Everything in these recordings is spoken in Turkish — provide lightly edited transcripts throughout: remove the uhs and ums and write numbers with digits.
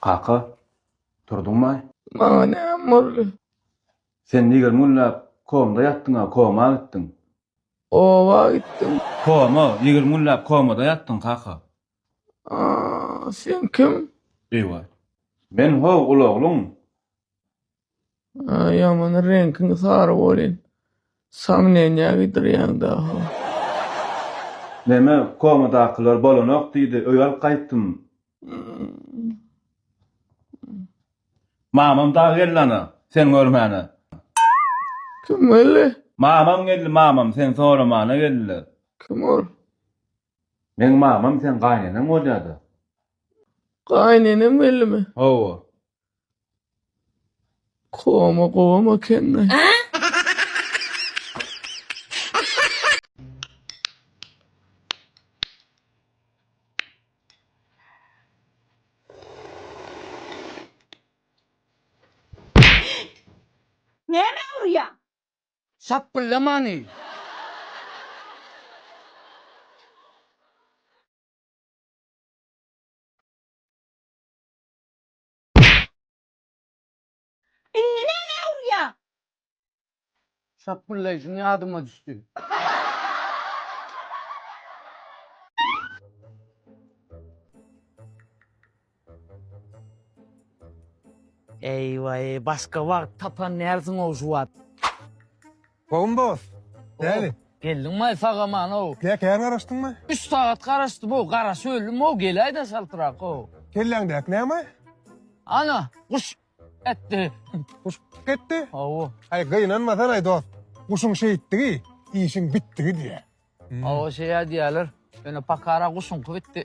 Kaka, turdunma? Maňa näme boldy? Sen diger mulla komda ýatdyň-a, koma gitdiň. Owa gitdim. Koma, diger mulla komada ýatdyň kaka. Sen kim? Eýwa. Men ho ulaglyň. Yaman renkiň sary bolýan. Saň näme gidirýäňda? Näme komadakylar bolanok diýdi, öýal gaýtdym. Mamam da gellana, sen görmäne. Kim öyle? Mamam geldi, mamam sen soramana geldi. Kim ol? Men mamam sen gaýnanyň bolýardy. Gaýnanyň belimi? Hawa. Koma kenne. Näme urýa? Saplamany. Inni näme urýa? Saplayjyň ýadyma düşdi. Eyvay, başka wagt tapan nersin o juwat? Bombos. Näli? Geldin mi sagaman o? Käkäň araşdyňmy? 3 saat garaşdy bu, garaş öldüm o, gelaýda saltyrak o. Kelläňdäk näme? Ana, kuş etdi. Kuş ketdi. Awo, Ay gynanmasan ay dost. Kuşuň şeýitdigi, işiň bitdigi diýe. awo şeýä diýerler. Öne pakara kuşun bitdi.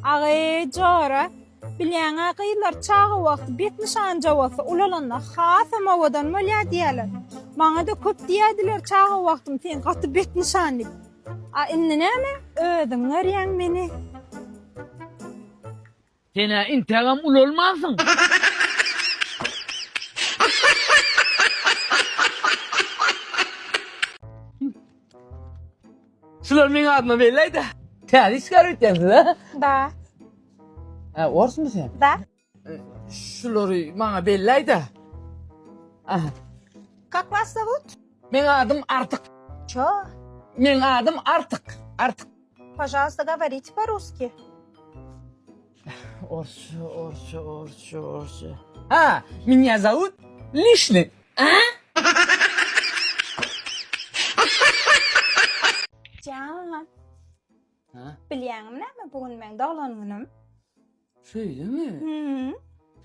Agy jora, bilýän agylar çağı wagt bet nişan jawapy ulalanda hasama wadan bolýar diýerler. Maňa da köp diýerdiler çağı wagtym sen gaty bet nişanly. Indi näme? Ödüň görýän meni. Sene integam ulolmansın. Şular meň adyma belläýdi. Täze çıgaryp etdiňiz ha? Da, Orsmy sen? da. Şulary maňa belläýdi. Aha, Как вас зовут? meň adym Artyk. Чё? Meň adym Artyk. Artyk. Пожалуйста, говорите по-русски. Орчу. А, меня зовут Лишний. Can, Ha? bilýäňmi näme bugün men daglanýanym? Şöyle mi?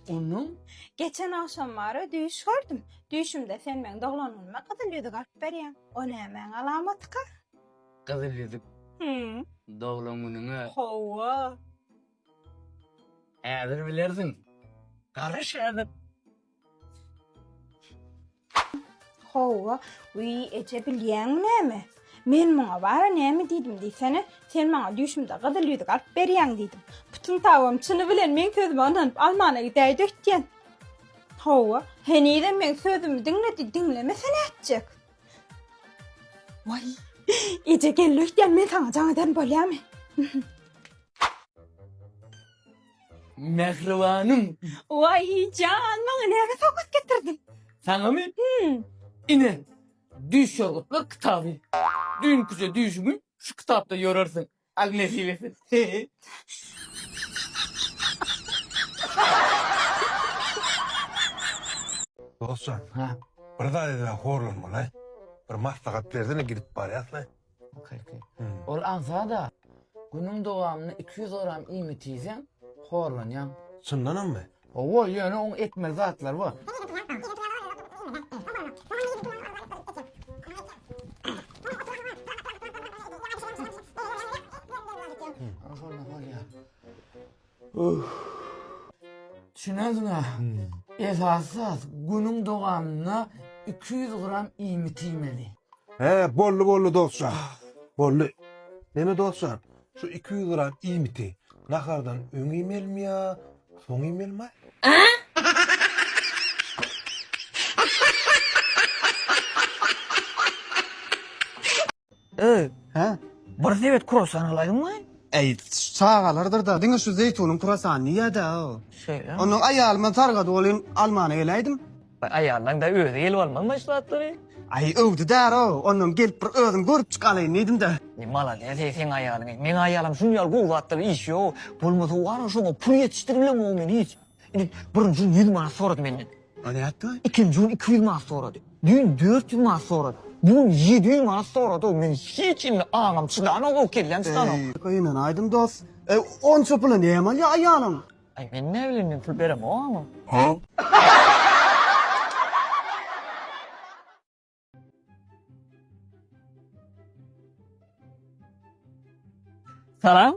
Onun? Geçen akşam bara düýüş gördüm. Düýüşümde sen men daglanýanyma gyzyl ýüzük alyp berýän. O näme alamatyka? Kızıl yüzük. Doğulamınını. Hawa. Häzir bilersin. Garaş häzir. Hawa, eje bilýäňmi näme? Men maňa bara näme diýdim diýsene, sen maňa düýüşümde gyzyl ýüzük alyp berýän diýdim. Bütün tawam çyny bilen men sözüme ananyp almana gideýdi ötdän. Hawa, henide men sözümü dinlemesen etjek. Vay, eje gelýär men saňa jaňadan bolýarmy? Mehribanım. Vay can, maňa näme sowgat getirdin? Sana mı? İne. Düş yoruluklu kitabı. Dünküce düşümü şu kitapta yorarsın. Al nesilesin. Dostlar, Ha. bir da edile horlanma lan. Bir maslahat versene gidip barýasla. Okay. Ol ansa da günün dowamyny 200 gram iýmit ýeýsen, horlanýan. Şundanamy? Owa, ýöne oň etmez zatlar var. Düşünäsiň ha? Esasas günün dowamyna 200 gram iýmit ýemeli. He, bollu dostlar. Bollu. Neme dostlar? Şu 200 gram iýmiti nahardan öň iýmelmi ýa, soň iýmelmi? Ha? Bir sebet krosan alaydın mı? Ey sağalardır da diňe şu zeytunun kurasany ýa-da o. Şeýle. Onu aýalyma targady bolyn almana geleydim. Ayarlan da öýde gelip alman başlatdy. Ay öwdi dar o. Ondan gelip bir özüm görüp çykalyň dedim de. Malades sen ayarlan. Men ayarlam şunu ýal gowatdyr iş ýok. Bolmasa wara şoňa pul ýetişdirilem o men hiç. Birinji 100 manat sorady menden. Ana ýatdy? İkinci 200 manat sorady. Dün 400 manat sorady. Bu 700 manat sorady. Men hiç indi ağam çydana o kelden çydana. Kaynan aýdym dost. On çöpülen ýaman ýa aýalym. Ay men ne bileyim pul berem o ama. Salam.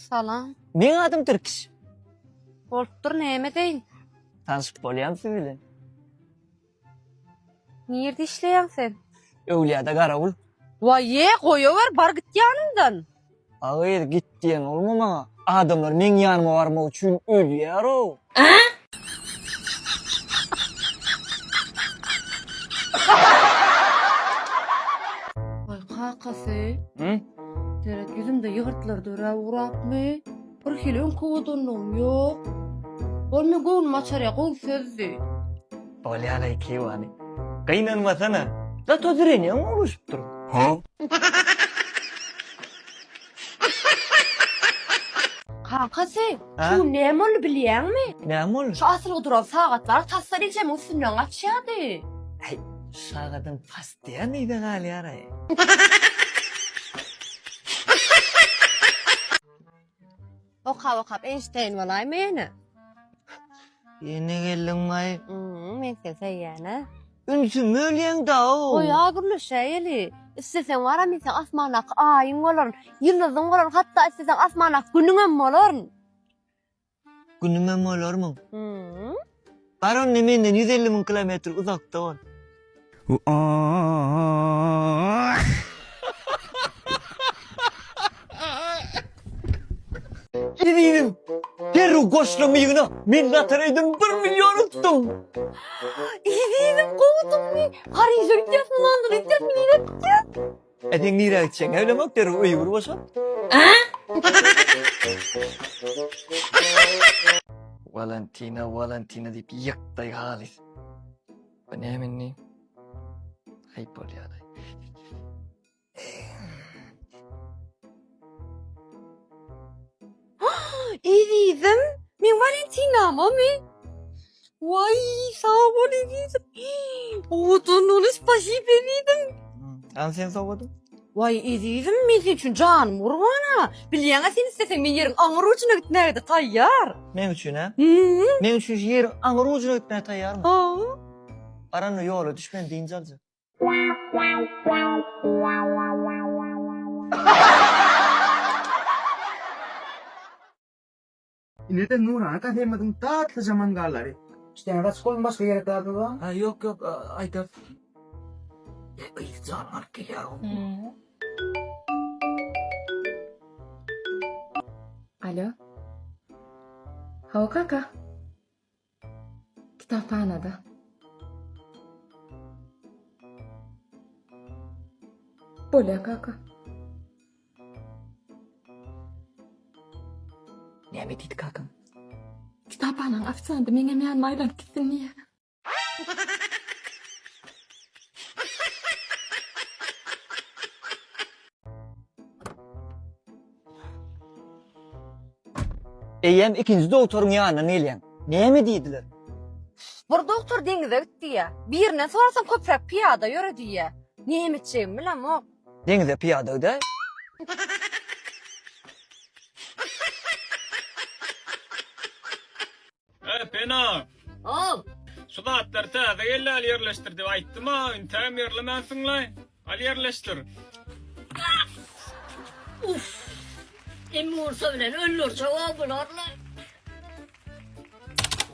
Salam. Men adım Türküş. Bolupdur näme deýin? Tanışıp bolýam siz bilen. Nirde işleýän sen? Öwliýada garawul. Waye goýaber bar git ýanyndan. Agyr gitdiň bolma maňa. Adamlar men ýanyma barmak üçin ölýär o. Vay kakasy. Hı? Derek yüzümde ýygyrtlar döre urapmy? Bir hili öňkewodunum ýok. Bolmy gown maçarya gow sözdi. Bolýar iki wani. Gaýnanmasana. Da tozrenýa uruşup dur. Kakasy, Ha? şu näme bol bilýärmi? Näme ol? Şu aslyga duran sagatlar tassaryjam üstünden açýardy. Ay, şagadyn pastiýa niýde galýar ay. Okap Einstein bolay meni. Ýene geldiň may. Men sen seýýäne. Ünsüm ölýän da o. Oya gürleşeýeli. İstesen wara men sen asmanak aýyň bolar, ýyldyzyň bolar, hatda istesen asmanak günüňem bolar. Günüme molarmyň. Baron menden 150 000 kilometr uzakda ol. Gidiyorum. Deru koştum yığına. Men lataraydan 1 milyon tuttum. İzledim kovdum mi? Harry gittin lan gittin. Edin nira gideceksin. Öyle bak deru uygur boşa. Valentina deyip yaktay halis. Ben eminni. Ayıp ol ya. İzledim. Men Valentina mami. Vay sağ ol izledim. Odun oluş başı beniydim. An sen savadın? Vay izledim men sen üçün canım urwana. Bilýäňa sen istesen men ýeriň aňyr uçuna gitnäde taýýar. Men üçün ha? Men üçün yer aňyr ucuna gitmeye tayyarım. Aranı yola düşmen deyince alacak. Neden Nurhan kademadın tatlı zaman galları. İşte araç koyun başka yere kaldı lan. Ha yok Aytar. Can arka ya. Alo. Hava kaka. Kitaphanada. Bolya kaka. Ne mi dedi kakam? Kitaphanan afsandı menge meyan maylan gitsin niye? Eyyem ikinci doktorun yanına neyleyen? Neye mi deydiler? Bir doktor deňize gitdi ýa. Birine sorasan köprek piyada ýöredi ýa. Näme etjegim bilem o. Denize piyada da. Pena. Ol. Sudatlar taze geldi al yerleştir diye ayttım ha. İntiham yerlemezsin lan. Al yerleştir. Emmi olsa bilen öllürse o bularlar.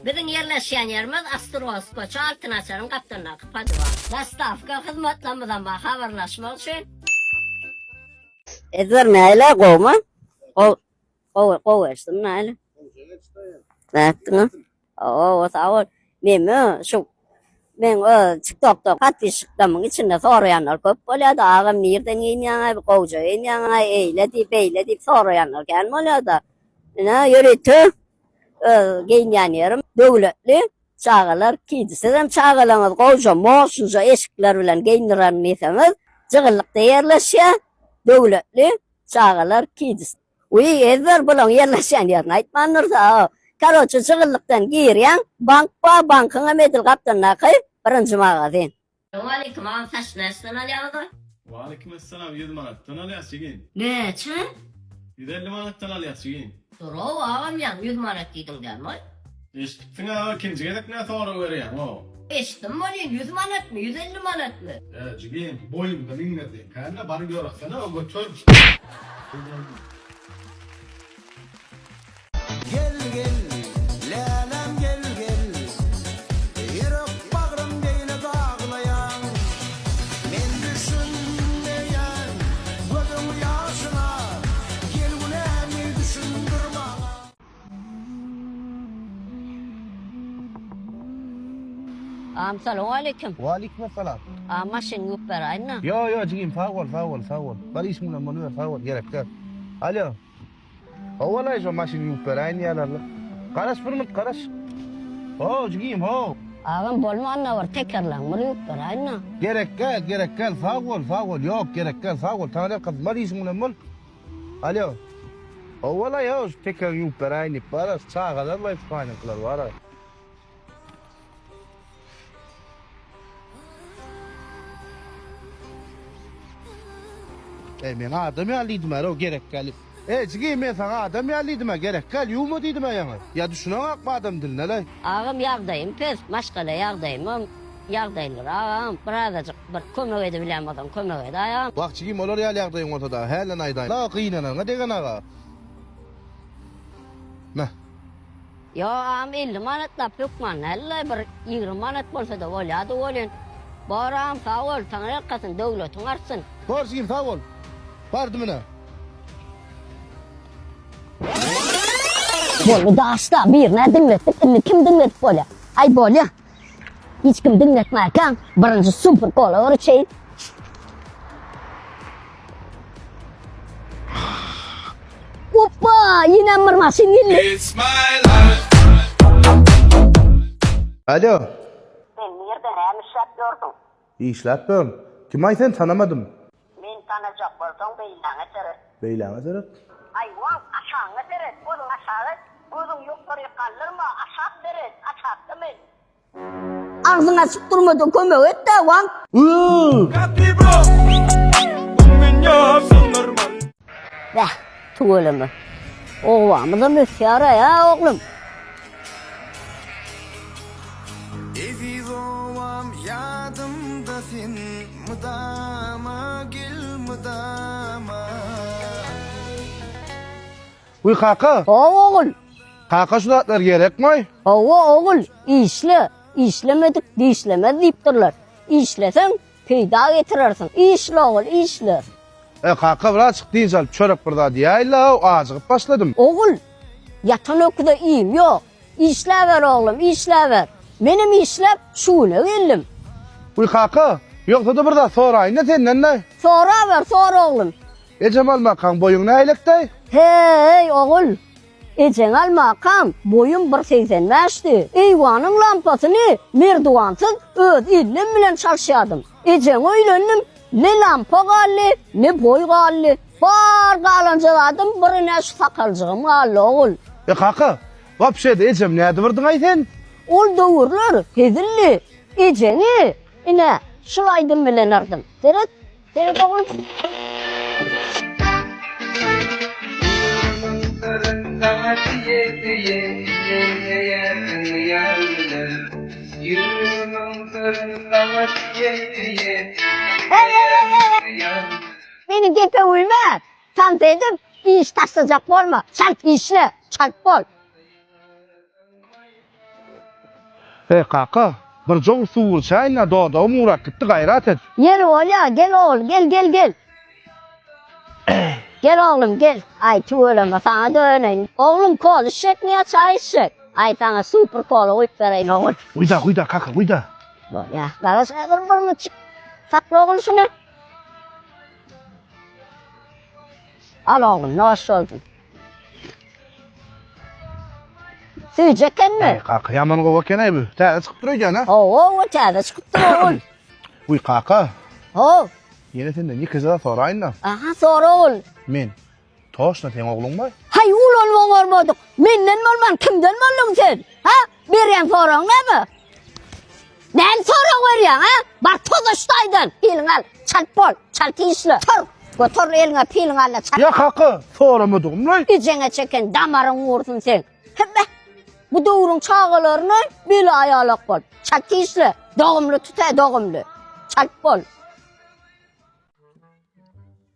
Bizim yerleşen yerimiz Astroskoça altın açarın kaptanına kapadı var. Lastafka hizmetlemeden bak haberleşmek için. Ezer neyle kovma? Kovaçtım neyle? Ne ettin? Oo sağ ol. Memi şu Men o TikTok'ta patişiklamın içinde sorayanlar köp bolýardy. Agam nerden giyinýäňä, gowja giyinýäňä, eýle dip sorayanlar gelme bolýardy. Ine ýöretip giyinýän ýerim döwletli çağalar kiydi. Sizem çağalaňyz gowja moşunja eşikler bilen giyindiren nesemiz jygylykda ýerleşýär. Döwletli çağalar kiydi. Uy ezer bilen ýerleşýän ýerini aýtmanyrsa, karoçy jygylykdan girýän bankyňa medal gapdyna kyp birinji magazin. Aleyküm ağam saç näsden alýardy? Waalaikumsalam 100 manatdan alýarsyn. Neçe? 150 manattan alýarsyn. Duro ağam ýa 100 manat diýdiň gelme. Eşitdiň aga ikinji gezek ne sonra berýän o. Eşitdim bolýan 100 manatmy, 150 manatmy. Jigin boýumda miňnedi. Kanda bary ýoraksana o götür. Gel gel, lälem gel gel. Ýürek bagrym beýle daglaýan. Men düşünmeýän gözüň ýaşyna. Gel gülämi düşündir maňa. Ağam salamu aleyküm. Waalaikumsalam. Ağam maşin ýup beraýna. Yo jigim fagol. Bari ismini manuel fagol gerek der. Alo. Awala jo maşin ýup beraýyn ýalarly. Garaş garaş. Ho jigim ho. Ağam bolmanda bir tekerleň bir ýup beraýna. Gerek gel fagol. Yok gerek gel fagol. Tanrı kız bari ismini mul. Alo. Awala yo teker ýup beraýyn para çağalar var faňyklar var. Men adam ýalydyma o gerek gelip. Jigim men sana adam ýalydyma gerek gel ýuwma diýdim ýa-ni. Ya düşüneň akma adam diline lay. Ağam ýagdaýym pes, maşgala ýagdaýym. Ýagdaýlar ağam birazajyk bir kömek edip bilenmeden kömek ede ağam. Bak jigim olar ýalyagdaýym ortada. Hälen aýdaýyn. La gynanan degen aga. Meh. Yo ağam 50 manatlap ýokman. Helle bir 20 manat bolsa da bolýady bolýan. Baram sağ ol, taňa ýakasyn döwletiň artsyn. Bor jigim sağ ol. Bardy mene. Bolu daşda bir ne dinletdik, kim dinletip bolýar? Ay bolýar. Hiç kim dinletmäken birinji super kola öreçeýin. Hoppa, ýine bir maşin geldi. Alo. Sen nerede hem işlep gördün? İşläpdim. Kim aýsyn tanamadım. Men tanajak bolsam beýlaňa seret. Beýlaňa seret. Aywan aşaňa seret, bolun aşağı. Gözüň ýokary kaldyrma, aşak seret, aşakdy men. Ağzına açıp durmadan kömek et de wan. Vah, tuğulımı. Ovamı da müfyara ya oğlum. Eziz ovam yadımda sen mudama gel mudama. Uy kaka. Oğul. Kaka şulatlar gerekmi? Oğul, işle. İşlemedik, dişleme deyipdirler. İşlesen peyda getirirsin. İşle oğul, işle. Kaka biraz çık deyince alıp çörek burada diýäýla, azıgıp başladım. Oğul, yatan okuda iyiyim yok. İşlever oğlum, işlever. Benim işlep şuna geldim. Uy kaka, yoksa da burada soraýyn da senden ne? Sonra ver, sonra oğlum. Cemal Makan boyun ne aylakday? Hey oğul. Cemal Makan boyun 1.85'ti. Eyvanın lampasını merdivansız öz elim bilen çalşadım. Ecen öýlendim. Ne lampa galli, ne boy galli. Bar galanjaladım, birine şu sakalcığım galli oğul. Kaka, vapşe de Ecem näde birdin aýsyn? Ol döwürler, hezilli. Eceni, ine, şulaydym bilen ardım. Seret oğul. Beni gepe uyma. Sen dedim, iş taşlayacak olma. Çarp işle, çarp bol. Kaka, bir joň suwul çaýna doda umurak gitdi gaýrat et. Yer ola, gel oğul, gel. Gel oğlum, gel. Ay tuğulama, sana döneyin. Oğlum kol içecek mi ya çay içecek? Ay sana super kola uyup vereyim oğul. Uyda kaka, uyda. Ya, galas ağır var mı? Saklı oğlum şunu. Al oğlum, ne hoş oldun. Süyecekken mi? Kaka yaman kova kenay bu. Ta çıkıp duracaksın ha. O çağda çıkıp dur. Uy kaka. O, Yine senden iki kızı da sorayın da. aha sonra ol. Men. Toşna ten oğlum var. Hay ulan olmadık. Menden mi olman, kimden mi oldun sen? Ha? Beryan soran ne mi? Nen soran veriyan ha? Bar tozaştaydın. Pilin al, çalt bol, çalt işli. Tor, götür eline pilin al, çalt. Ya kaka soramadım lan. İçine çeken damarın vursun sen. Hebe, bu doğurun çağılarını böyle ayalak bol. Çalt işli, doğumlu tutay doğumlu. Çalt bol.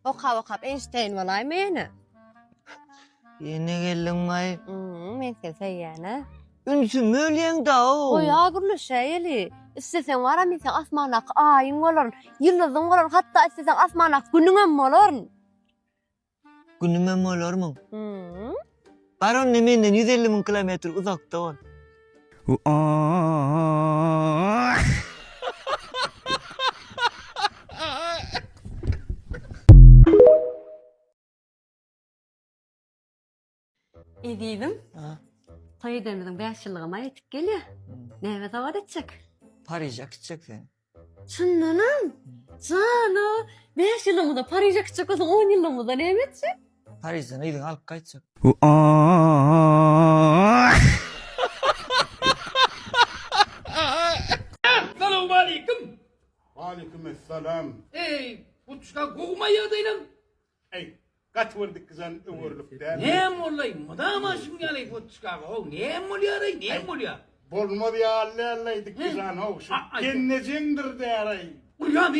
Okap Einstein walay meni. Yine geldim may. Men sen seýäne. Ünsün mölyen da o. Oy agurly şeýeli. İstesen wara men sen asmanak aýyň bolar, ýyldyzyň bolar, hatda istesen asmanak günüňem bolar. Günüme molar mı? Baron ne menden 150 bin kilometre uzakta ol. Edidim. Toy demedin 5 ýyllygyma ýetip gelýär. Näme tawar etjek? Paris'e gidecek sen. Şundanam. Jana, 5 ýyllygymda Paris'e gidjek bolsaň 10 ýyllygymda näme etjek? Paris'den ýylyň alyp gaýtjak. Assalamu alaikum. Aleykümselam. Ey, bu tuşka kovma yağdayım. Ey, kaç vurdık kızan ömürlükten. Ne olayım? Madam aşım geley bu tuşka. Ne oluyor? Ne oluyor? Bolmadı ya allerleydik kızan o. Şu kennecindir de aray. Uyandı.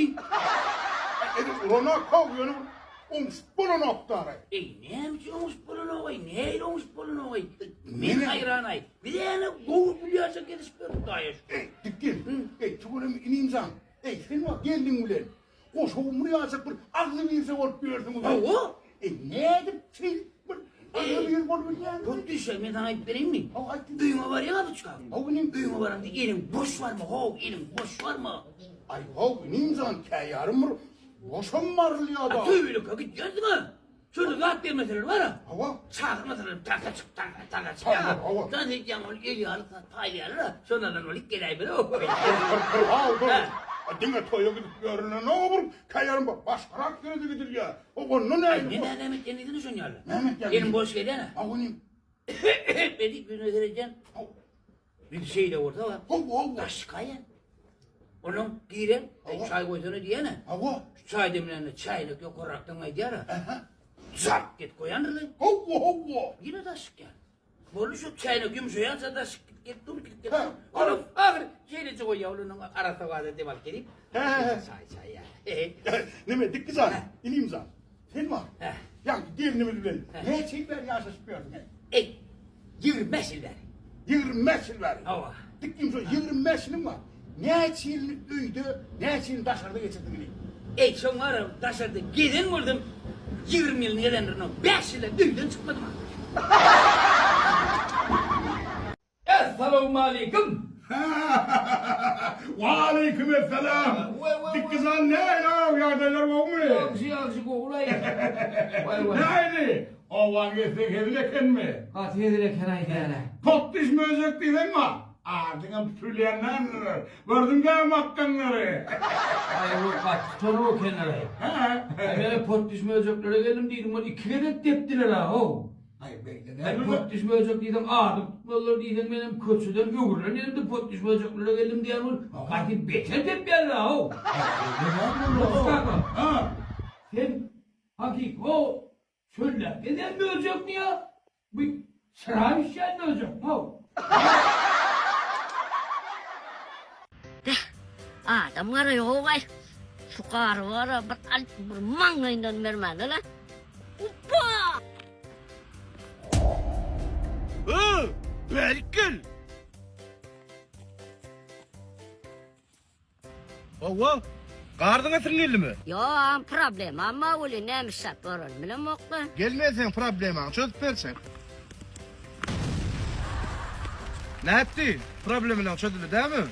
Rona kovyonu. Bunu nokta aray. Ey, ne olmuş bulun oy? Ne olmuş bulun oy? Men hayran ay. Bir de ne gol buluyorsa gelişmiyor dayış. Ey, dikkin. Ey, çuburum ineyim sen. Ey, sen bak geldin ulen. O şovumunu yazıp bir ağzı birse olup gördün ulen. O? Ne edip çil? Ağzı bir olup yani. Çok düşer, ben sana vereyim mi? Büyüme var ya bu çıkar. Büyüme var ama elim boş var mı? Elim boş var mı? Ay, ineyim sen kayarım mı? Boşum var ya da. Tüylü kakıt geldi mi? Şurada rahat bir mesele var ha. Hava. Çağır mesele taka çık. Hava. Sen hiç yanıl eli alıp paylayalı da sonradan olik gelay böyle. Dine toya gidip görüne ne olur kayarım bak başkarak gördü gidir ya. O konu ne? Ay ne demek kendini düşünüyorlar. Mehmet geldi. Elim boş geliyor ne? Avunim. Bedik bir vereceğim. Bir şey de orada var. Başkaya. Onun giren çay koysana diyene. Hava. Çay demlerine çaylık yok oraktan ay diyara. Zart git koyanırlı. Hava. Yine de şık yani. Böyle şu çaylık yumuşayansa da şık git dur git. Oğlum ağır şeyle koy yavrunun arası vardı deval gelip. Çay ya. Ne mi dik kızan? İneyim zan. Sen var. Ya gelinimiz bilen. Ne şey ver ya şaşmıyordun. Ey. Yürümezsin ver. Yürümezsin ver. Hava. Dikkim şu yürümezsin var. Ne için üydü, ne için dışarıda geçirdin bileyim. Ey sonra dışarıda gidin vurdum. 20 yıl nedendir o 5 yılda düğden çıkmadım. Esselamu aleyküm. Ve aleykümselam. Dik kızan ne ya? Yardımlar var mı? Yakşı oğlay. Neydi? O vangesi gezileken mi? Hadi yedirek heraydı yani. Pottiş mi özök değilin mi? Ardına söyleyenler gördün gel makkanları. Ay bu kaç soru kenara. Ben pot düşme özeklere geldim dedim. 2 kere teptiler ha. Hayır bekle. Ben pot düşme özek dedim. Ağrım vallahi dedim benim kötüden öğren dedim de pot düşme özeklere geldim diye bu. Hadi beter teptiler ha. Sen hakik o şöyle neden mi özek mi ya? Bu sıra bir şey mi özek? Adam var ya o vay. Sukar var ya bir mangayından vermedi lan. Uppa! Berkel. Hava. Gardına geldi mi? Yo problem ama öyle neymiş sapırın bilen okla. Gelmezsen problemin çözüp versen. Ne etti? Problemini çözüldü değil mi?